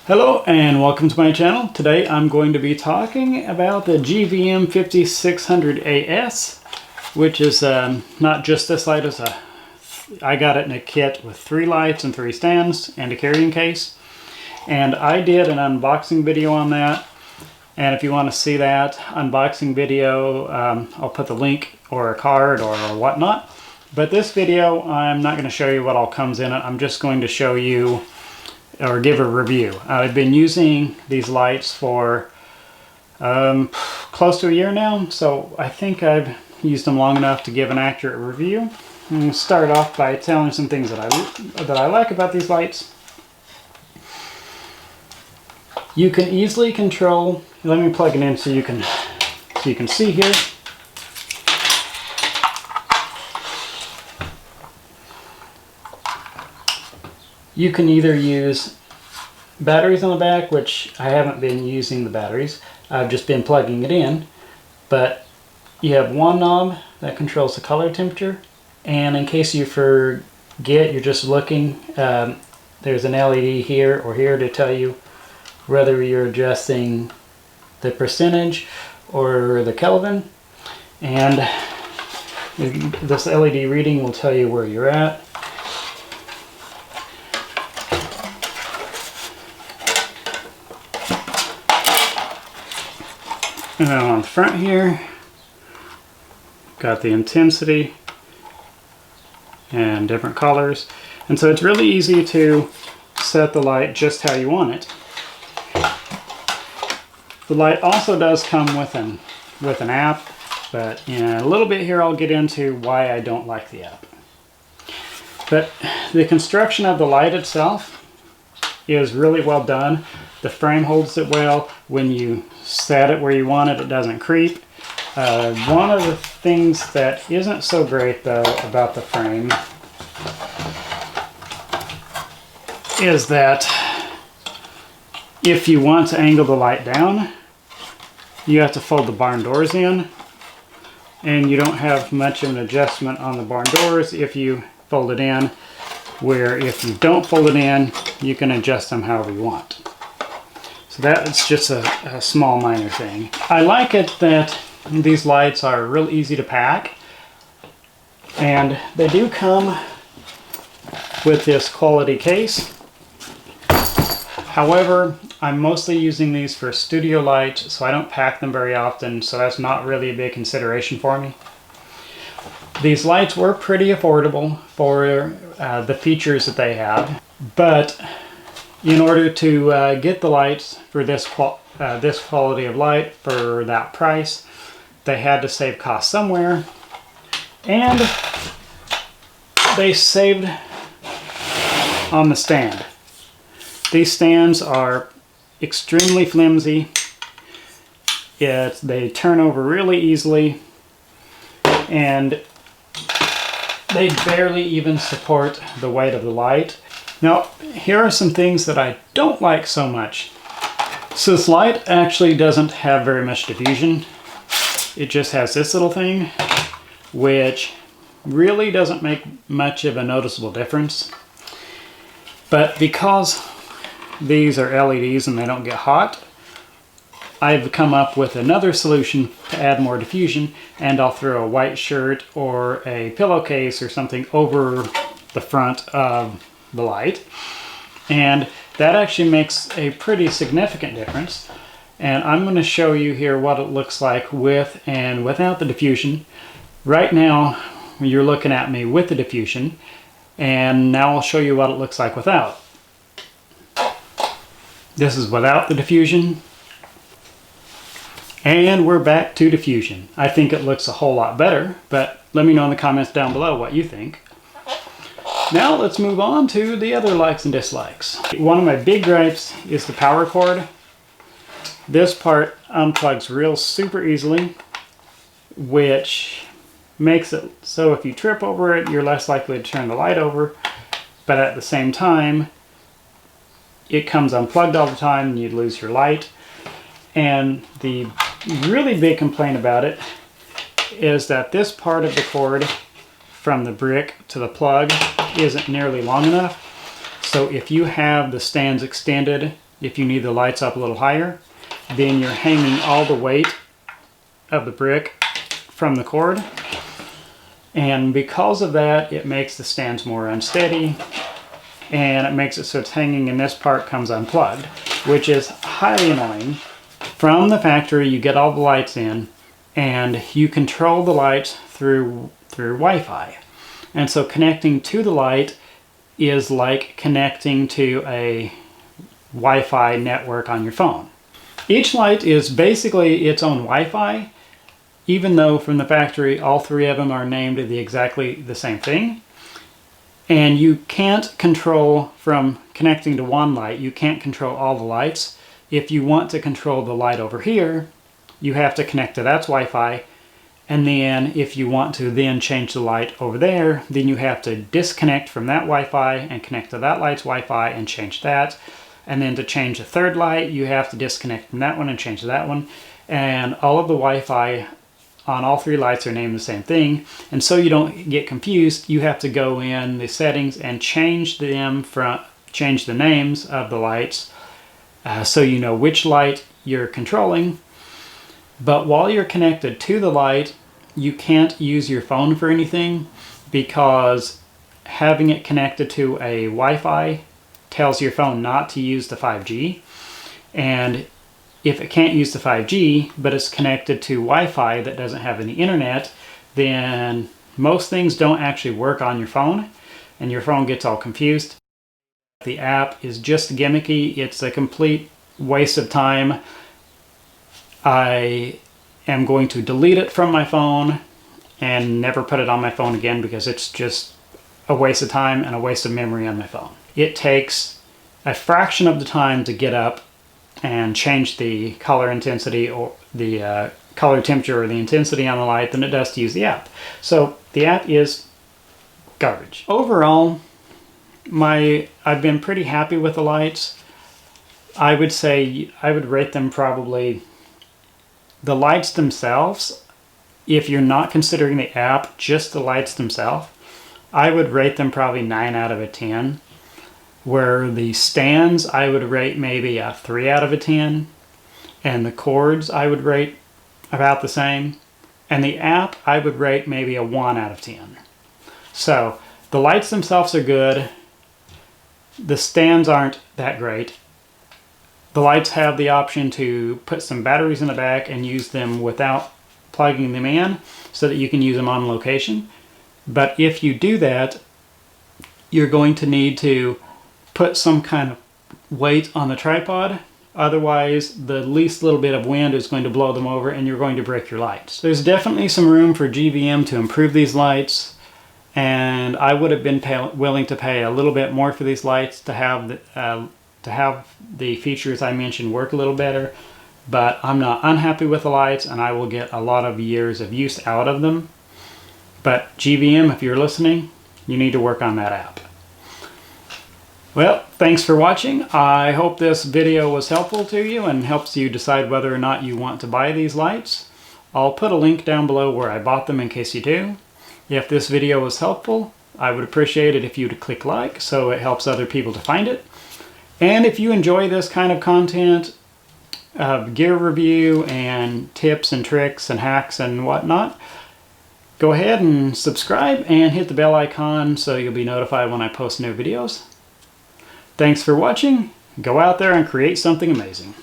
Hello and welcome to my channel. Today I'm going to be talking about the GVM 5600AS, which is not just this light. I got it in a kit with 3 lights and 3 stands and a carrying case. And I did an unboxing video on that. And if you want to see that unboxing video, I'll put the link or a card or whatnot. But this video, I'm not going to show you what all comes in it. I'm just going to show you or give a review. I've been using these lights for close to a year now, so I think I've used them long enough to give an accurate review. I'm going to start off by telling some things that I like about these lights. You can easily control. Let me plug it in so you can see here. You can either use batteries on the back, which I haven't been using the batteries. I've just been plugging it in. But you have one knob that controls the color temperature. And in case you forget, you're just looking, there's an LED here or here to tell you whether you're adjusting the percentage or the Kelvin. And this LED reading will tell you where you're at. And then on the front here, got the intensity and different colors. And so it's really easy to set the light just how you want it. The light also does come with an app, but in a little bit here I'll get into why I don't like the app. But the construction of the light itself is really well done. The frame holds it well. When you set it where you want it, it doesn't creep. One of the things that isn't so great though about the frame is that if you want to angle the light down, you have to fold the barn doors in, and you don't have much of an adjustment on the barn doors if you fold it in, where if you don't fold it in, you can adjust them however you want. So that's just a small minor thing. I like it that these lights are real easy to pack, and they do come with this quality case. However, I'm mostly using these for studio lights, so I don't pack them very often, so that's not really a big consideration for me. These lights were pretty affordable for the features that they have, but in order to get the lights for this quality of light for that price, they had to save costs somewhere, and they saved on the stand. These stands are extremely flimsy. They turn over really easily, and they barely even support the weight of the light. Now, here are some things that I don't like so much. So this light actually doesn't have very much diffusion. It just has this little thing, which really doesn't make much of a noticeable difference. But because these are LEDs and they don't get hot, I've come up with another solution to add more diffusion, and I'll throw a white shirt or a pillowcase or something over the front of the light, and that actually makes a pretty significant difference. And I'm going to show you here what it looks like with and without the diffusion. Right now you're looking at me with the diffusion, and now I'll show you what it looks like without. This is without the diffusion, and we're back to diffusion. I think it looks a whole lot better, but let me know in the comments down below what you think. Now let's move on to the other likes and dislikes. One of my big gripes is the power cord. This part unplugs real super easily, which makes it so if you trip over it, you're less likely to turn the light over, but at the same time, it comes unplugged all the time and you'd lose your light. And the really big complaint about it is that this part of the cord from the brick to the plug isn't nearly long enough. So if you have the stands extended if you need the lights up a little higher, then you're hanging all the weight of the brick from the cord. And because of that, it makes the stands more unsteady, and it makes it so it's hanging and this part comes unplugged, which is highly annoying. From the factory, you get all the lights in, and you control the lights through Wi-Fi. And so connecting to the light is like connecting to a Wi-Fi network on your phone. Each light is basically its own Wi-Fi, even though from the factory all three of them are named exactly the same thing. And you can't control from connecting to one light, you can't control all the lights. If you want to control the light over here, you have to connect to that's Wi-Fi. And then if you want to then change the light over there, then you have to disconnect from that Wi-Fi and connect to that light's Wi-Fi and change that. And then to change the third light, you have to disconnect from that one and change that one. And all of the Wi-Fi on all three lights are named the same thing. And so you don't get confused, you have to go in the settings and change the names of the lights so you know which light you're controlling. But while you're connected to the light, you can't use your phone for anything, because having it connected to a Wi-Fi tells your phone not to use the 5G. And if it can't use the 5G, but it's connected to Wi-Fi that doesn't have any internet, then most things don't actually work on your phone, and your phone gets all confused. The app is just gimmicky. It's a complete waste of time. I am going to delete it from my phone and never put it on my phone again, because it's just a waste of time and a waste of memory on my phone. It takes a fraction of the time to get up and change the color intensity or the color temperature or the intensity on the light than it does to use the app. So the app is garbage. Overall, I've been pretty happy with the lights. I would say I would rate them probably, the lights themselves, if you're not considering the app, just the lights themselves, I would rate them probably 9 out of 10. Where the stands, I would rate maybe a 3 out of 10. And the cords, I would rate about the same. And the app, I would rate maybe a 1 out of 10. So the lights themselves are good. The stands aren't that great. The lights have the option to put some batteries in the back and use them without plugging them in, so that you can use them on location. But if you do that, you're going to need to put some kind of weight on the tripod. Otherwise, the least little bit of wind is going to blow them over and you're going to break your lights. There's definitely some room for GVM to improve these lights, and I would have been willing to pay a little bit more for these lights to have the features I mentioned work a little better. But I'm not unhappy with the lights, and I will get a lot of years of use out of them. But GVM, if you're listening, you need to work on that app. Well, thanks for watching. I hope this video was helpful to you and helps you decide whether or not you want to buy these lights. I'll put a link down below where I bought them in case you do. If this video was helpful, I would appreciate it if you'd click like, so it helps other people to find it. And if you enjoy this kind of content, gear review and tips and tricks and hacks and whatnot, go ahead and subscribe and hit the bell icon so you'll be notified when I post new videos. Thanks for watching. Go out there and create something amazing.